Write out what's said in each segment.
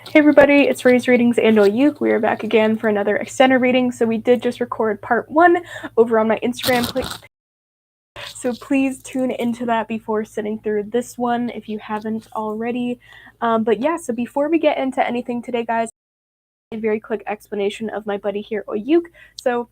Hey everybody, it's Ray's Readings and Oyuk. We are back again for another extended reading. So we did just record part 1 over on my Instagram page. So please tune into that before sitting through this one if you haven't already. But yeah, so before we get into anything today, guys, a very quick explanation of my buddy here, Oyuk. So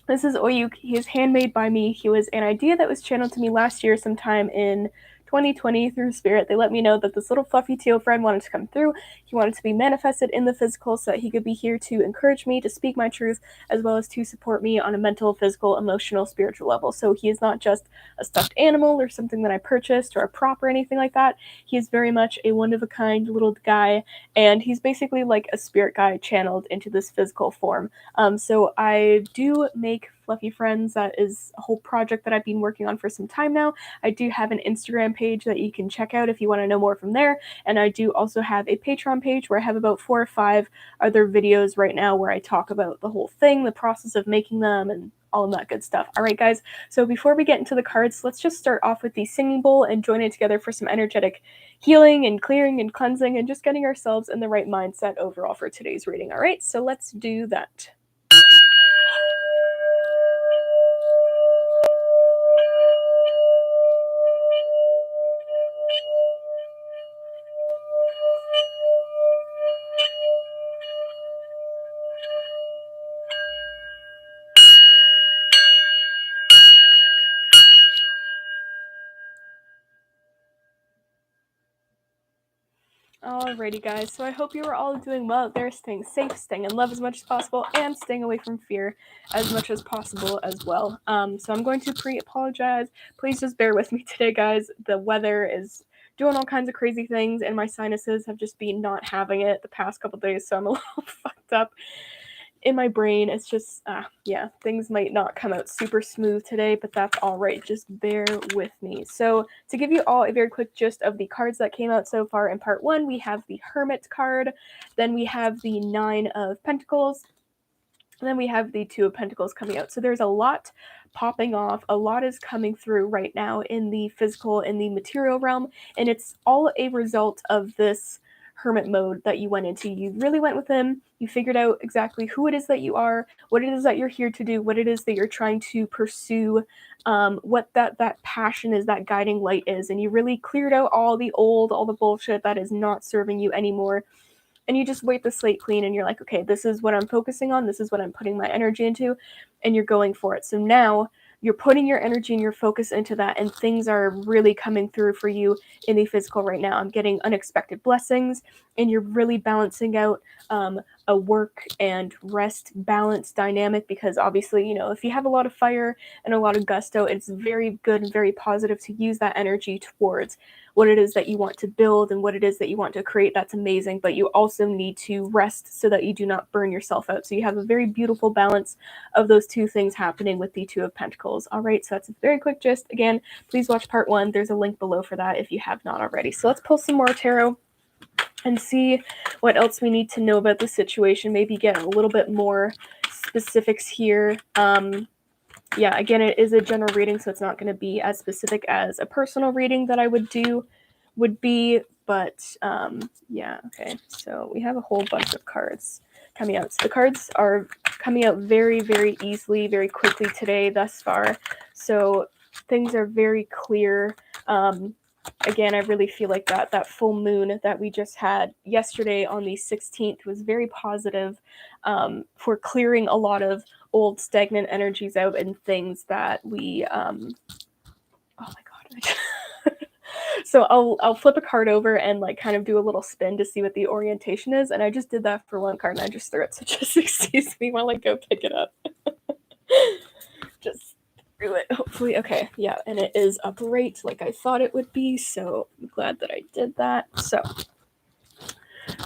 this is Oyuk. He is handmade by me. He was an idea that was channeled to me last year sometime in 2020 through Spirit. They let me know that this little fluffy teal friend wanted to come through. He wanted to be manifested in the physical so that he could be here to encourage me, to speak my truth, as well as to support me on a mental, physical, emotional, spiritual level. So he is not just a stuffed animal or something that I purchased or a prop or anything like that. He is very much a one-of-a-kind little guy, and he's basically like a spirit guide channeled into this physical form. So I do make fluffy friends. That is a whole project that I've been working on for some time now. I do have an Instagram page that you can check out if you want to know more from there. And I do also have a Patreon page where I have about 4 or 5 other videos right now where I talk about the whole thing, the process of making them, and all of that good stuff. All right, guys. So before we get into the cards, let's just start off with the singing bowl and join it together for some energetic healing and clearing and cleansing and just getting ourselves in the right mindset overall for today's reading. All right, so let's do that. Alrighty, guys, so I hope you are all doing well out there, staying safe, staying in love as much as possible, and staying away from fear as much as possible as well. So I'm going to pre-apologize. Please just bear with me today, guys. The weather is doing all kinds of crazy things, and my sinuses have just been not having it the past couple days, so I'm a little fucked up in my brain. It's just, yeah, things might not come out super smooth today, but that's all right. Just bear with me. So to give you all a very quick gist of the cards that came out so far in part 1, we have the Hermit card, then we have the 9 of Pentacles, and then we have the 2 of Pentacles coming out. So there's a lot popping off. A lot is coming through right now in the physical, in the material realm, and it's all a result of this hermit mode that you went into. You really went within. You figured out exactly who it is that you are, what it is that you're here to do, what it is that you're trying to pursue, what that passion is, that guiding light is, and you really cleared out all the bullshit that is not serving you anymore. And you just wipe the slate clean and you're like, okay, this is what I'm focusing on, this is what I'm putting my energy into, and you're going for it. So now you're putting your energy and your focus into that, and things are really coming through for you in the physical right now. I'm getting unexpected blessings, and you're really balancing out a work and rest balance dynamic, because obviously, you know, if you have a lot of fire and a lot of gusto, it's very good and very positive to use that energy towards what it is that you want to build and what it is that you want to create. That's amazing, but you also need to rest so that you do not burn yourself out. So you have a very beautiful balance of those two things happening with the 2 of Pentacles. All right, so that's a very quick gist. Again, please watch part 1. There's a link below for that if you have not already. So let's pull some more tarot and see what else we need to know about the situation. Maybe get a little bit more specifics here. Yeah, again, it is a general reading, so it's not going to be as specific as a personal reading that I would be, but yeah, okay. So we have a whole bunch of cards coming out. So the cards are coming out very, very easily, very quickly today thus far. So things are very clear. Again, I really feel like that full moon that we just had yesterday on the 16th was very positive for clearing a lot of old stagnant energies out and things that we oh my god. So I'll flip a card over and like kind of do a little spin to see what the orientation is, and I just did that for one card and I just threw it, so just excuse me while I go pick it up. Just threw it, hopefully. Okay, yeah, and it is upright like I thought it would be, so I'm glad that I did that. So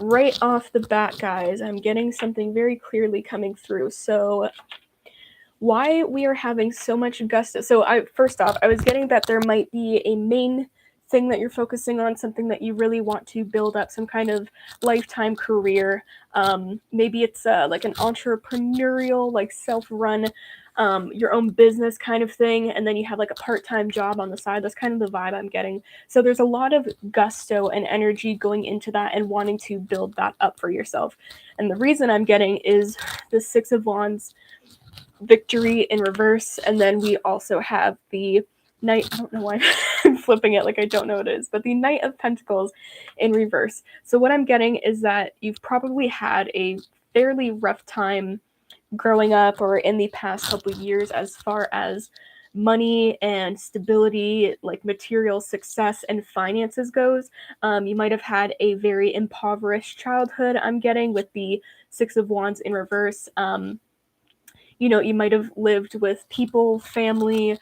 right off the bat, guys, I'm getting something very clearly coming through. So why we are having so much gusto. So first off, I was getting that there might be a main thing that you're focusing on, something that you really want to build up, some kind of lifetime career. Maybe it's like an entrepreneurial, like self-run, your own business kind of thing, and then you have like a part-time job on the side. That's kind of the vibe I'm getting. So there's a lot of gusto and energy going into that and wanting to build that up for yourself. And the reason I'm getting is the Six of Wands, victory in reverse, and then we also have the Knight. I don't know why I'm flipping it like I don't know what it is, but the Knight of Pentacles in reverse. So what I'm getting is that you've probably had a fairly rough time growing up or in the past couple of years as far as money and stability, like material success and finances goes. You might have had a very impoverished childhood, I'm getting, with the Six of Wands in reverse. You might have lived with people, family,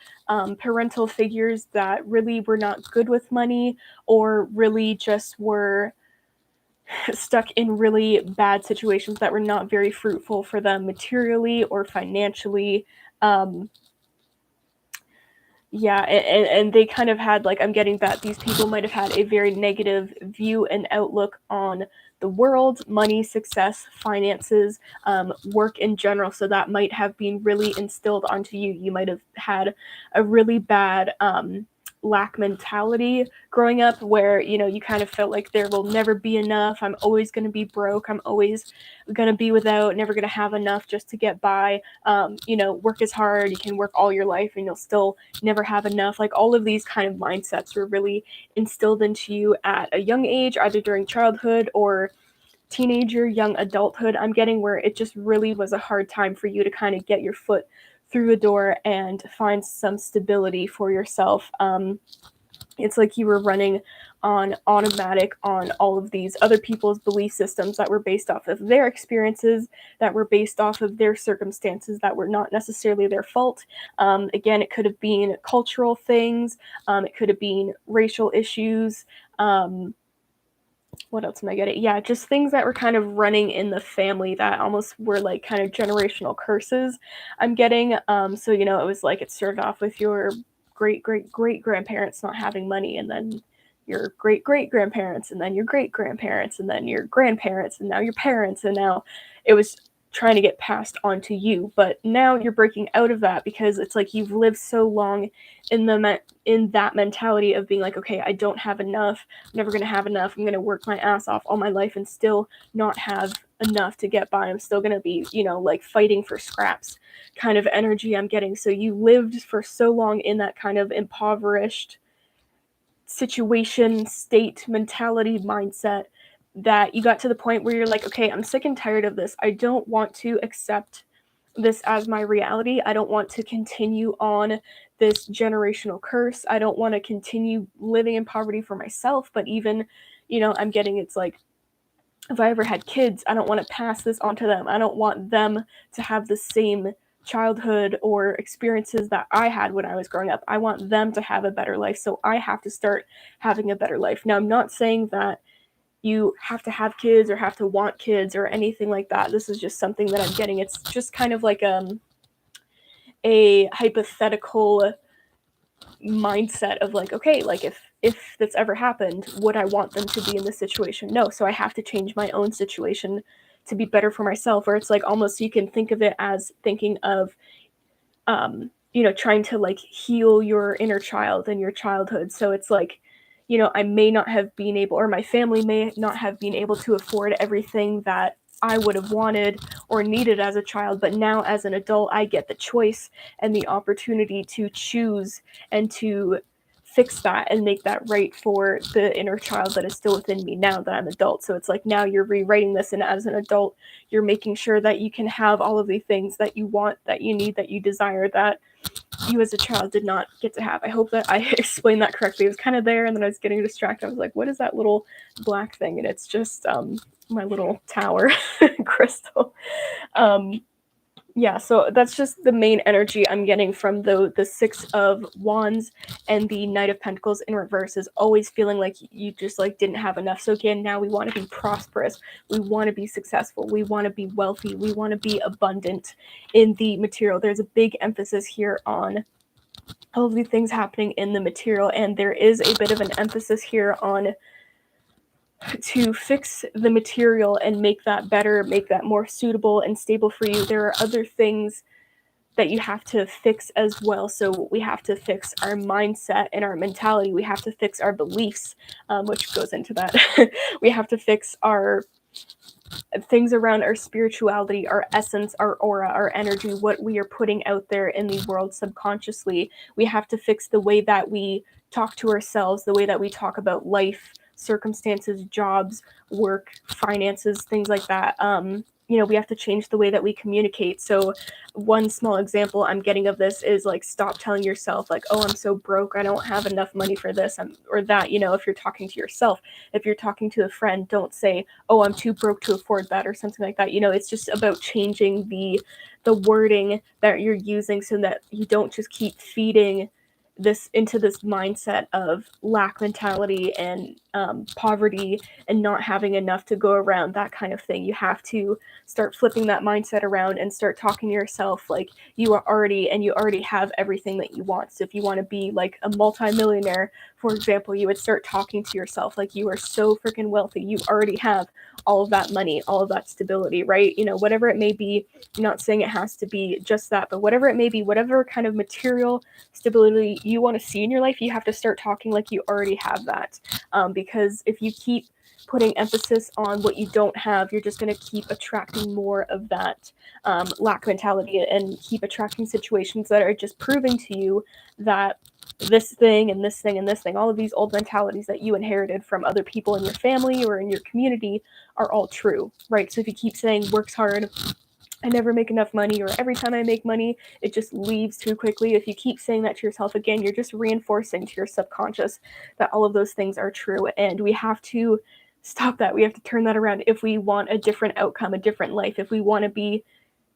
parental figures that really were not good with money, or really just were stuck in really bad situations that were not very fruitful for them materially or financially. And they kind of had, like, I'm getting that these people might have had a very negative view and outlook on the world, money, success, finances, work in general. So that might have been really instilled onto you. You might have had a really bad lack mentality growing up, where you kind of felt like there will never be enough. I'm always going to be broke. I'm always going to be without, never going to have enough just to get by. Work is hard. You can work all your life and you'll still never have enough. Like, all of these kind of mindsets were really instilled into you at a young age, either during childhood or teenager, young adulthood, I'm getting, where it just really was a hard time for you to kind of get your foot through the door and find some stability for yourself. It's like you were running on automatic on all of these other people's belief systems that were based off of their experiences, that were based off of their circumstances, that were not necessarily their fault. Again, it could have been cultural things. It could have been racial issues. What else am I getting? Yeah, just things that were kind of running in the family that almost were like kind of generational curses, I'm getting. So it was like it started off with your great great great grandparents not having money, and then your great great grandparents, and then your great grandparents, and then your grandparents, and now your parents, and now it was trying to get passed on to you. But now you're breaking out of that because it's like you've lived so long in that mentality of being like, okay, I don't have enough. I'm never going to have enough. I'm going to work my ass off all my life and still not have enough to get by. I'm still going to be, like fighting for scraps kind of energy I'm getting. So you lived for so long in that kind of impoverished situation, state, mentality, mindset, that you got to the point where you're like, okay, I'm sick and tired of this. I don't want to accept this as my reality. I don't want to continue on this generational curse. I don't want to continue living in poverty for myself, but even, I'm getting, it's like, if I ever had kids, I don't want to pass this on to them. I don't want them to have the same childhood or experiences that I had when I was growing up. I want them to have a better life, so I have to start having a better life. Now, I'm not saying that you have to have kids or have to want kids or anything like that. This is just something that I'm getting. It's just kind of like a hypothetical mindset of like, okay, like if that's ever happened, would I want them to be in this situation? No. So I have to change my own situation to be better for myself. Or it's like, almost, you can think of it as thinking of trying to like heal your inner child and your childhood. So it's like, I may not have been able, or my family may not have been able to afford everything that I would have wanted or needed as a child, but now as an adult, I get the choice and the opportunity to choose and to fix that and make that right for the inner child that is still within me now that I'm adult. So it's like, now you're rewriting this, and as an adult, you're making sure that you can have all of the things that you want, that you need, that you desire, that you as a child did not get to have. I hope that I explained that correctly. It was kind of there, and then I was getting distracted. I was like, what is that little black thing? And it's just my little tower crystal. So that's just the main energy I'm getting from the Six of Wands and the Knight of Pentacles in reverse, is always feeling like you just like didn't have enough. So again, now we want to be prosperous, we want to be successful, we want to be wealthy, we want to be abundant in the material. There's a big emphasis here on all of the things happening in the material, and there is a bit of an emphasis here on to fix the material and make that better, make that more suitable and stable for you. There are other things that you have to fix as well. So we have to fix our mindset and our mentality. We have to fix our beliefs, which goes into that. We have to fix our things around our spirituality, our essence, our aura, our energy, what we are putting out there in the world subconsciously. We have to fix the way that we talk to ourselves, the way that we talk about life, circumstances, jobs, work, finances, things like that. We have to change the way that we communicate. So one small example I'm getting of this is like, stop telling yourself like, oh, I'm so broke, I don't have enough money for this or that. If you're talking to yourself, if you're talking to a friend, don't say, oh, I'm too broke to afford that or something like that. It's just about changing the wording that you're using so that you don't just keep feeding this into this mindset of lack mentality and poverty and not having enough to go around, that kind of thing. You have to start flipping that mindset around and start talking to yourself like you already have everything that you want. So if you want to be like a multimillionaire, for example, you would start talking to yourself like you are so freaking wealthy. You already have all of that money, all of that stability, right? Whatever it may be. I'm not saying it has to be just that, but whatever it may be, whatever kind of material stability you want to see in your life, you have to start talking like you already have that. Because if you keep putting emphasis on what you don't have, you're just going to keep attracting more of that lack mentality and keep attracting situations that are just proving to you that this thing and this thing and this thing, all of these old mentalities that you inherited from other people in your family or in your community are all true, right? So if you keep saying works hard, I never make enough money, or every time I make money, it just leaves too quickly. If you keep saying that to yourself again, you're just reinforcing to your subconscious that all of those things are true. And we have to stop that. We have to turn that around if we want a different outcome, a different life, if we want to be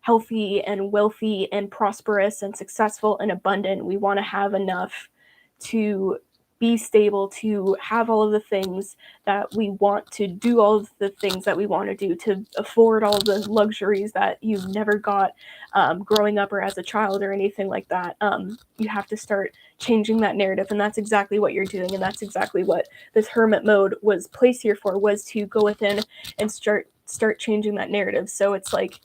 healthy and wealthy and prosperous and successful and abundant. We want to have enough to be stable, to have all of the things that we want, to do all of the things that we want to do, to afford all the luxuries that you've never got growing up or as a child or anything like that. You have to start changing that narrative, and that's exactly what you're doing, and that's exactly what this hermit mode was placed here for, was to go within and start changing that narrative. So it's like,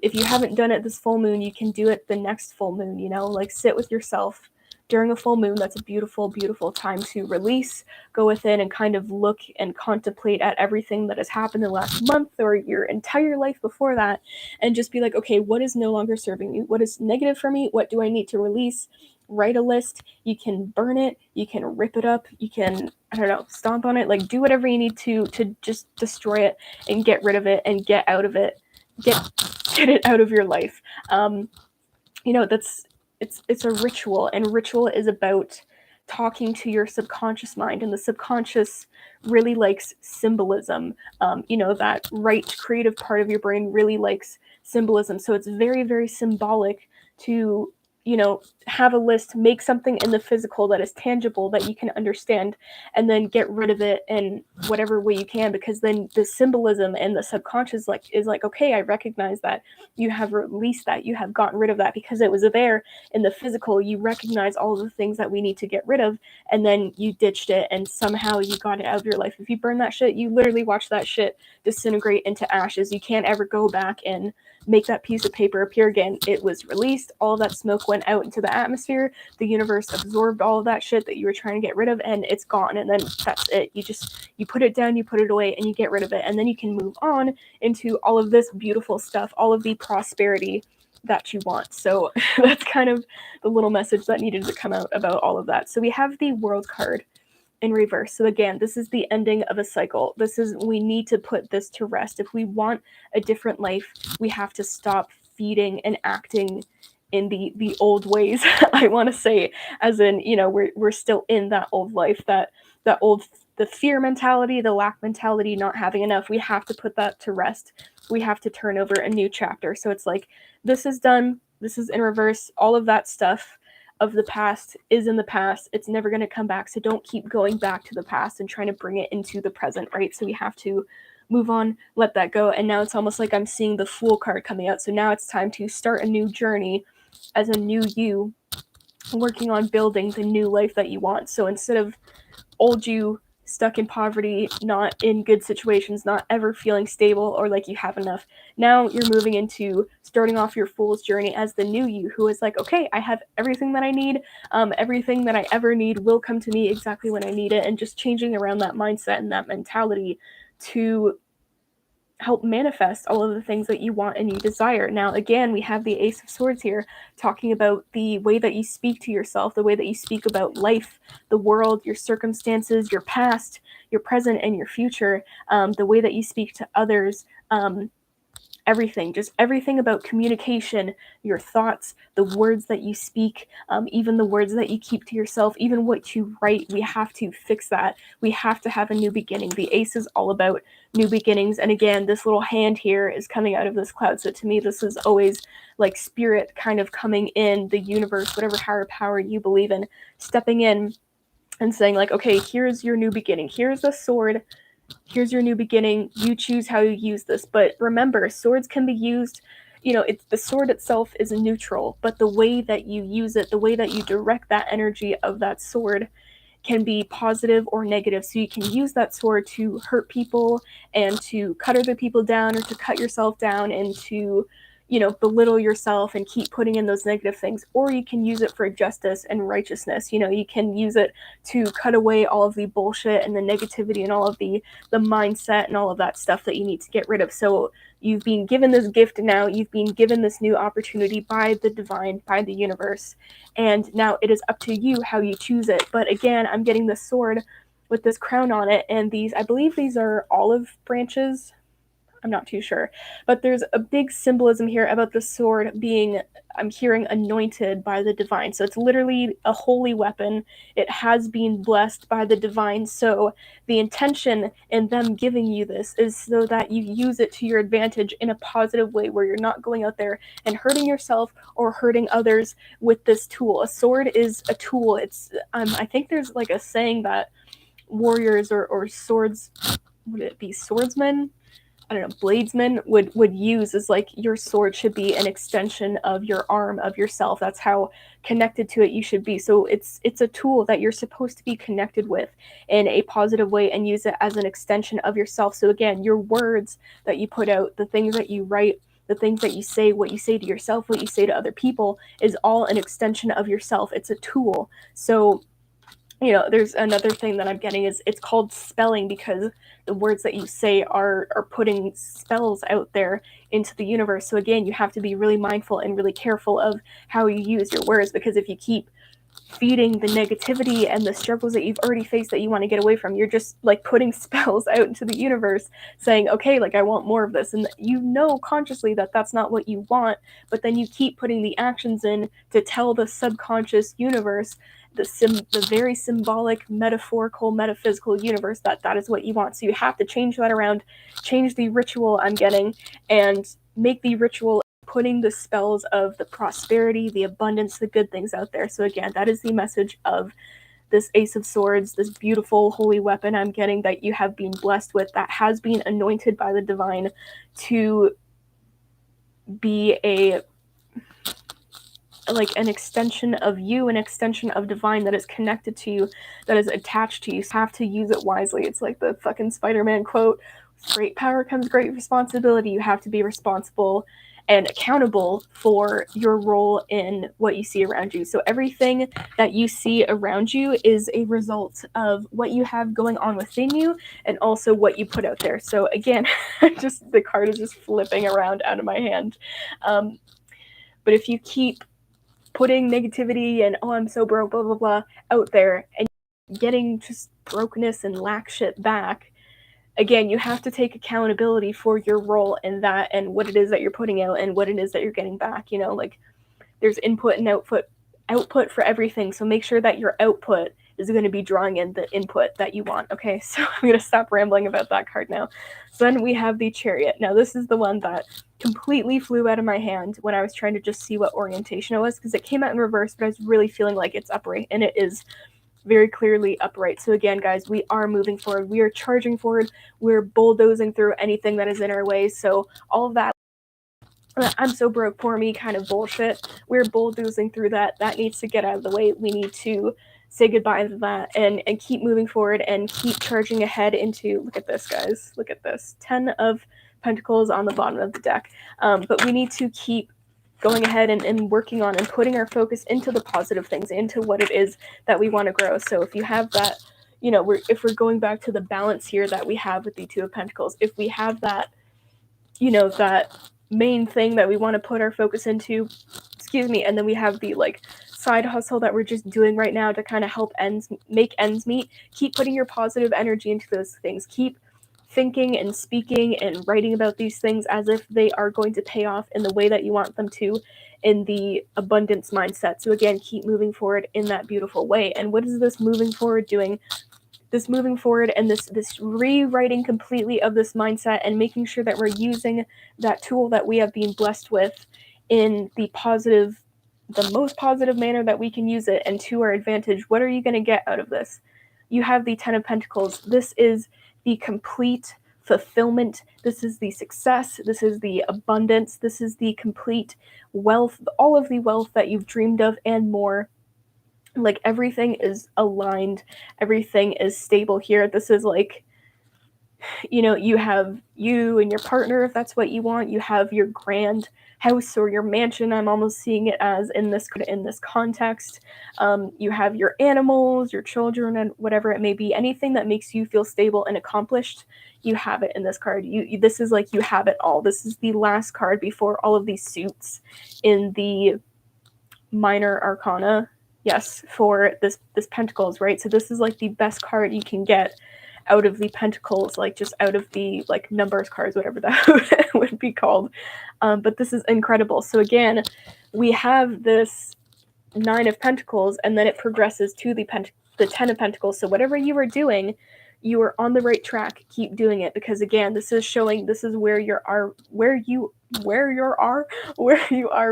if you haven't done it this full moon, you can do it the next full moon, like sit with yourself during a full moon. That's a beautiful, beautiful time to release, go within and kind of look and contemplate at everything that has happened in the last month or your entire life before that, and just be like, okay, what is no longer serving me? What is negative for me? What do I need to release? Write a list. You can burn it, you can rip it up, you can, I don't know, stomp on it, like do whatever you need to just destroy it and get rid of it and get out of it. Get it out of your life. That's it's a ritual, and ritual is about talking to your subconscious mind, and the subconscious really likes symbolism. That right creative part of your brain really likes symbolism, so it's very, very symbolic to have a list, make something in the physical that is tangible that you can understand, and then get rid of it in whatever way you can, because then the symbolism and the subconscious is like, okay, I recognize that you have released that, you have gotten rid of that because it was there in the physical. You recognize all the things that we need to get rid of, and then you ditched it and somehow you got it out of your life. If you burn that shit, you literally watch that shit disintegrate into ashes. You can't ever go back and make that piece of paper appear again. It was released, all of that smoke went out into the atmosphere, the universe absorbed all of that shit that you were trying to get rid of, and it's gone. And then that's it. You put it down, you put it away, and you get rid of it, and then you can move on into all of this beautiful stuff, all of the prosperity that you want. So that's kind of the little message that needed to come out about all of that. So we have the World card in reverse. So again, this is the ending of a cycle. We need to put this to rest. If we want a different life, we have to stop feeding and acting in the old ways. I want to say, as in, we're still in that old life, the fear mentality, the lack mentality, not having enough. We have to put that to rest. We have to turn over a new chapter. So it's like, this is done. This is in reverse. All of that stuff of the past is in the past. It's never going to come back. So don't keep going back to the past and trying to bring it into the present, right? So we have to move on, let that go. And now it's almost like I'm seeing the Fool card coming out. So now it's time to start a new journey as a new you, working on building the new life that you want. So instead of old you stuck in poverty, not in good situations, not ever feeling stable or like you have enough, now you're moving into starting off your fool's journey as the new you, who is like, okay, I have everything that I need. Everything that I ever need will come to me exactly when I need it, and just changing around that mindset and that mentality to help manifest all of the things that you want and you desire. Now, again, we have the Ace of Swords here talking about the way that you speak to yourself, the way that you speak about life, the world, your circumstances, your past, your present, and your future, the way that you speak to others, everything, just everything about communication, your thoughts, the words that you speak, even the words that you keep to yourself, even what you write. We have to fix that. We have to have a new beginning. The Ace is all about new beginnings. And again, this little hand here is coming out of this cloud. So to me, this is always like spirit kind of coming in, the universe, whatever higher power you believe in, stepping in and saying like, okay, here's your new beginning. Here's the sword. Here's your new beginning. You choose how you use this. But remember, swords can be used, it's the sword itself is neutral, but the way that you use it, the way that you direct that energy of that sword can be positive or negative. So you can use that sword to hurt people and to cut other people down, or to cut yourself down and to, belittle yourself and keep putting in those negative things. Or you can use it for justice and righteousness. You can use it to cut away all of the bullshit and the negativity and all of the mindset and all of that stuff that you need to get rid of. So you've been given this gift now. You've been given this new opportunity by the divine, by the universe. And now it is up to you how you choose it. But again, I'm getting this sword with this crown on it. And I believe these are olive branches. I'm not too sure. But there's a big symbolism here about the sword being, I'm hearing, anointed by the divine. So it's literally a holy weapon. It has been blessed by the divine. So the intention in them giving you this is so that you use it to your advantage in a positive way, where you're not going out there and hurting yourself or hurting others with this tool. A sword is a tool. It's I think there's like a saying that warriors or swords, would it be swordsmen? I don't know, bladesmen would use, is like, your sword should be an extension of your arm, of yourself. That's how connected to it you should be. So it's a tool that you're supposed to be connected with in a positive way and use it as an extension of yourself. So again, your words that you put out, the things that you write, the things that you say, what you say to yourself, what you say to other people, is all an extension of yourself. It's a tool. So there's another thing that I'm getting, is it's called spelling, because the words that you say are putting spells out there into the universe. So again, you have to be really mindful and really careful of how you use your words, because if you keep feeding the negativity and the struggles that you've already faced that you want to get away from, you're just like putting spells out into the universe saying, okay, like I want more of this. And consciously that that's not what you want, but then you keep putting the actions in to tell the subconscious universe, the very symbolic, metaphorical, metaphysical universe, that is what you want. So you have to change that around, change the ritual I'm getting, and make the ritual putting the spells of the prosperity, the abundance, the good things out there. So again, that is the message of this Ace of Swords, this beautiful holy weapon I'm getting that you have been blessed with, that has been anointed by the divine to be an extension of you, an extension of divine that is connected to you, that is attached to you. So you have to use it wisely. It's like the fucking Spider-Man quote, great power comes great responsibility. You have to be responsible and accountable for your role in what you see around you. So everything that you see around you is a result of what you have going on within you, and also what you put out there. So again, the card is just flipping around out of my hand. But if you keep putting negativity and, oh, I'm so broke, blah, blah, blah, out there, and getting just brokenness and lack shit back, again, you have to take accountability for your role in that, and what it is that you're putting out and what it is that you're getting back. There's input and output for everything. So make sure that your output is going to be drawing in the input that you want. Okay, so I'm going to stop rambling about that card now. So then we have the Chariot. Now this is the one that completely flew out of my hand when I was trying to just see what orientation it was, because it came out in reverse, but I was really feeling like it's upright, and it is very clearly upright. So again, guys, we are moving forward. We are charging forward. We're bulldozing through anything that is in our way. So all of that I'm so broke, poor me kind of bullshit. We're bulldozing through that. That needs to get out of the way. We need to say goodbye to that and keep moving forward and keep charging ahead into, look at this, guys. Look at this. 10 of Pentacles on the bottom of the deck. But we need to keep going ahead and working on and putting our focus into the positive things, into what it is that we want to grow. So if you have that, you know, if we're going back to the balance here that we have with the Two of Pentacles, if we have that, you know, that main thing that we want to put our focus into, excuse me, and then we have the like side hustle that we're just doing right now to kind of help make ends meet. Keep putting your positive energy into those things. Keep thinking and speaking and writing about these things as if they are going to pay off in the way that you want them to, in the abundance mindset. So again, keep moving forward in that beautiful way. And what is this moving forward doing? This moving forward and this rewriting completely of this mindset and making sure that we're using that tool that we have been blessed with in the most positive manner that we can use it and to our advantage. What are you going to get out of this? You have the 10 of Pentacles. This is the complete fulfillment. This is the success. This is the abundance. This is the complete wealth, all of the wealth that you've dreamed of and more. Like everything is aligned, everything is stable here. This is like, you know, you have you and your partner, if that's what you want. You have your grand house or your mansion. I'm almost seeing it as in this context. You have your animals, your children, and whatever it may be. Anything that makes you feel stable and accomplished, you have it in this card. This is like you have it all. This is the last card before all of these suits in the minor arcana. Yes, for this Pentacles, right? So this is like the best card you can get out of the Pentacles, like just out of the like numbers cards, whatever that would be called. But this is incredible. So again, we have this 9 of Pentacles, and then it progresses to the 10 of Pentacles. So whatever you are doing, you are on the right track. Keep doing it, because again, this is showing this is where you are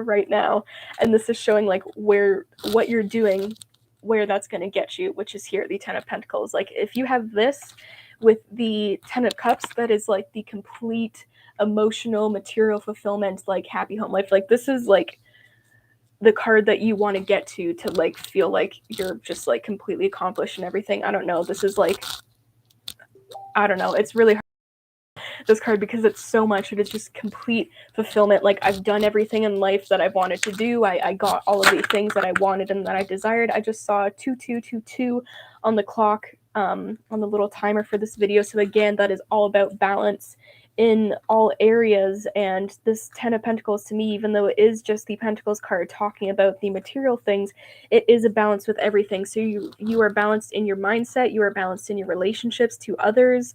right now, and this is showing like what you're doing, where that's going to get you, which is here, the 10 of Pentacles. Like if you have this with the 10 of Cups, that is like the complete emotional, material fulfillment, like happy home life. Like this is like the card that you want to get to like feel like you're just like completely accomplished and everything. I don't know. This is like, I don't know. It's really hard, this card, because it's so much. It is just complete fulfillment. Like I've done everything in life that I've wanted to do. I got all of the things that I wanted and that I desired. I just saw 2222 on the clock, on the little timer for this video. So again, that is all about balance in all areas. And this 10 of Pentacles, to me, even though it is just the Pentacles card talking about the material things, it is a balance with everything. So you are balanced in your mindset, you are balanced in your relationships to others,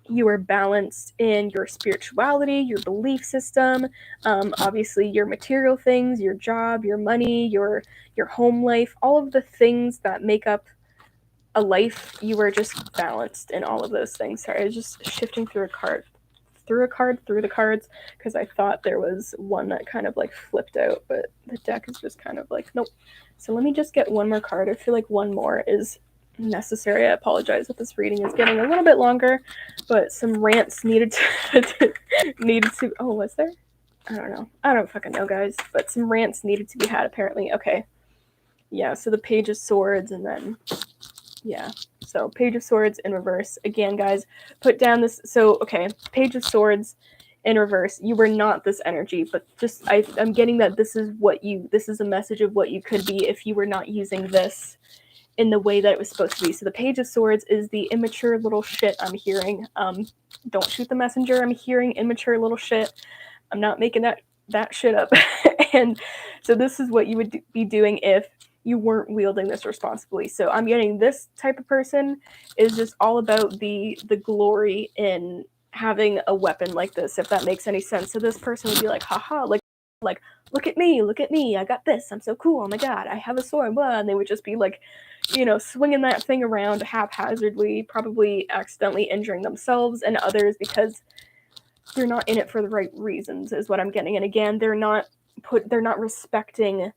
you are balanced in your spirituality, your belief system, obviously your material things, your job, your money, your home life, all of the things that make up a life. You are just balanced in all of those things. Sorry, I was just shifting through the cards, because I thought there was one that kind of like flipped out, but the deck is just kind of like, nope. So let me just get one more card. I feel like one more is necessary. I apologize if this reading is getting a little bit longer, but some rants needed to oh, was there? I don't know. I don't fucking know, guys, but some rants needed to be had, apparently. Okay. Yeah, so the Page of Swords, and then yeah, so Page of Swords in reverse. Again, guys, put down this. So, okay, Page of Swords in reverse. You were not this energy, but just I'm getting that this is a message of what you could be if you were not using this in the way that it was supposed to be. So the Page of Swords is the immature little shit I'm hearing. Don't shoot the messenger. I'm hearing immature little shit. I'm not making that shit up. And so this is what you would be doing if you weren't wielding this responsibly. So I'm getting this type of person is just all about the glory in having a weapon like this, if that makes any sense. So this person would be like, haha, like look at me, I got this, I'm so cool, oh my god, I have a sword, blah, and they would just be like, you know, swinging that thing around haphazardly, probably accidentally injuring themselves and others because they're not in it for the right reasons, is what I'm getting. And again, they're not respecting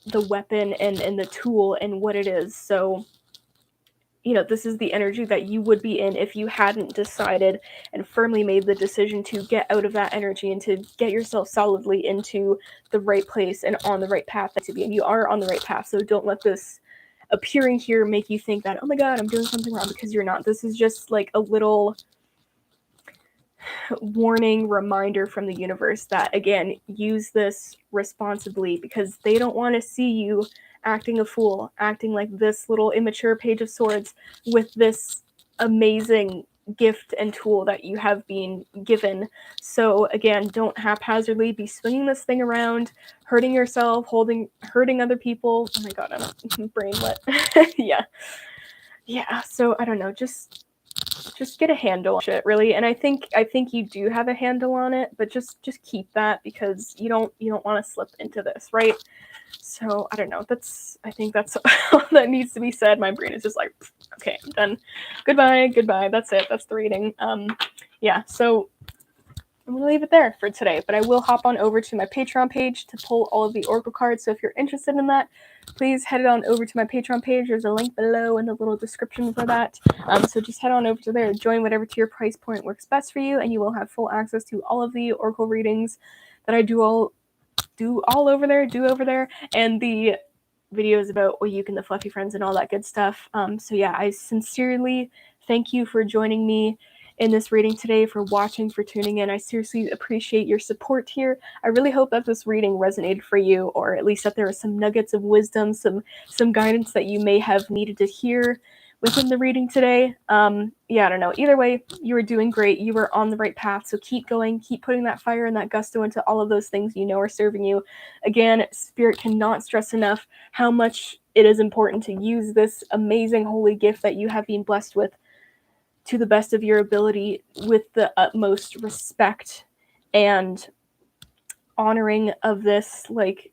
the weapon and the tool and what it is. So this is the energy that you would be in if you hadn't decided and firmly made the decision to get out of that energy and to get yourself solidly into the right place and on the right path to be. And you are on the right path, so don't let this appearing here make you think that, oh my god, I'm doing something wrong, because you're not. This is just like a little warning reminder from the universe that, again, use this responsibly, because they don't want to see you acting a fool, acting like this little immature Page of Swords with this amazing gift and tool that you have been given. So again, don't haphazardly be swinging this thing around, hurting yourself, hurting other people. Oh my god, I'm brain wet. Yeah, so I don't know, just get a handle on shit, really. And I think you do have a handle on it, but just keep that, because you don't want to slip into this, right? So I don't know, I think that's all that needs to be said. My brain is just like, okay, I'm done. Goodbye. That's it. That's the reading. Yeah, so I'm going to leave it there for today, but I will hop on over to my Patreon page to pull all of the Oracle cards. So if you're interested in that, please head on over to my Patreon page. There's a link below in the little description for that. So just head on over to there, join whatever tier price point works best for you, and you will have full access to all of the Oracle readings that I do over there, and the videos about Oyuk and the Fluffy Friends and all that good stuff. So yeah, I sincerely thank you for joining me in this reading today, for watching, for tuning in. I seriously appreciate your support here. I really hope that this reading resonated for you, or at least that there were some nuggets of wisdom, some guidance that you may have needed to hear within the reading today. Yeah, I don't know. Either way, you were doing great. You were on the right path. So keep going, keep putting that fire and that gusto into all of those things you know are serving you. Again, Spirit cannot stress enough how much it is important to use this amazing holy gift that you have been blessed with to the best of your ability, with the utmost respect and honoring of this. Like,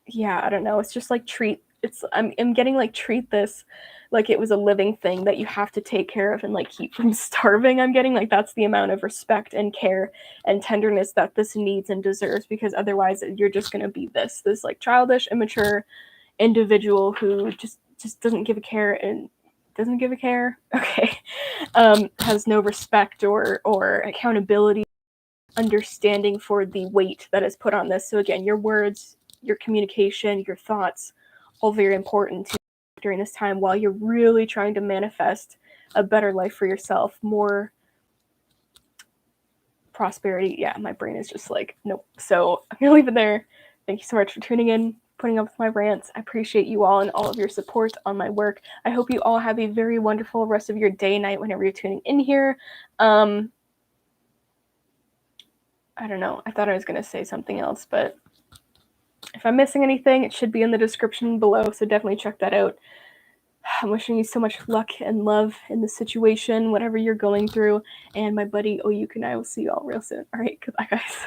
yeah, I don't know. It's just like I'm getting like treat this like it was a living thing that you have to take care of and like keep from starving. I'm getting like that's the amount of respect and care and tenderness that this needs and deserves, because otherwise you're just gonna be this like childish, immature individual who just doesn't give a care and doesn't give a care. Okay. Has no respect or accountability, understanding for the weight that is put on this. So again, your words, your communication, your thoughts, all very important during this time while you're really trying to manifest a better life for yourself, more prosperity. Yeah, my brain is just like, nope. So I'm gonna leave it there. Thank you so much for tuning in, putting up with my rants. I appreciate you all and all of your support on my work. I hope you all have a very wonderful rest of your day, night, whenever you're tuning in here. I don't know. I thought I was going to say something else, but if I'm missing anything, it should be in the description below, so definitely check that out. I'm wishing you so much luck and love in the situation, whatever you're going through, and my buddy Oyuk and I will see you all real soon. All right, goodbye, guys.